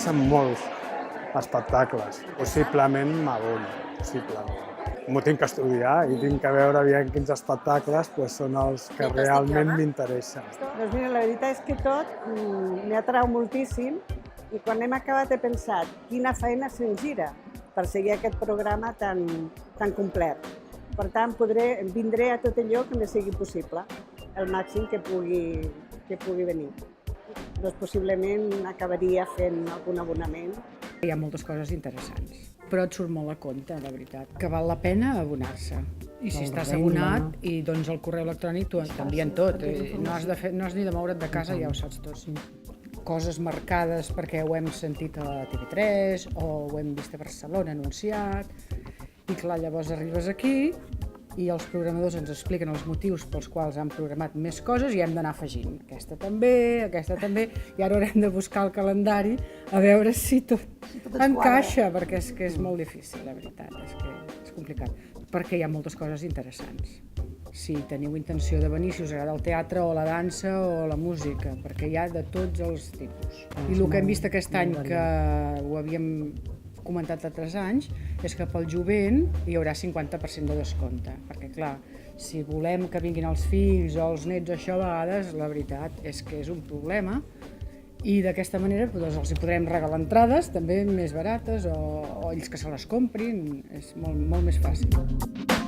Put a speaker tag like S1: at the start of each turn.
S1: m'interessen molts espectacles. Possiblement m'adono, possiblement. M'ho tinc que estudiar i tinc que veure aviam quins espectacles són els que realment m'interessen.
S2: Doncs mira, la veritat és que tot m'atrau moltíssim i quan hem acabat he pensat quina feina se'ns gira per seguir aquest programa tan complet. Per tant, vindré a tot allò que me sigui possible, el màxim que pugui venir. Doncs possiblement acabaria fent algun abonament.
S3: Hi ha moltes coses interessants, però et surt molt a compte, la veritat, que val la pena abonar-se. I si estàs abonat, i doncs el correu electrònic t'envien tot. No has ni de moure't de casa, ja ho saps tot. Coses marcades perquè ho hem sentit a la TV3 o ho hem vist a Barcelona anunciat. I clar, llavors arribes aquí i els programadors ens expliquen els motius pels quals han programat més coses i hem d'anar afegint. Aquesta també, i ara haurem de buscar el calendari a veure si tot encaixa, perquè és que és molt difícil, la veritat, és que és complicat, perquè hi ha moltes coses interessants. Si teniu intenció de venir, si us agrada el teatre o la dansa o la música, perquè hi ha de tots els tipus. I el que hem vist aquest any, que ho havíem comentat altres anys, és que pel jovent hi haurà 50% de descompte, perquè clar, si volem que vinguin els fills o els nets o això, a vegades la veritat és que és un problema i d'aquesta manera doncs, els hi podrem regalar entrades també més barates o ells que se les comprin, és molt més fàcil.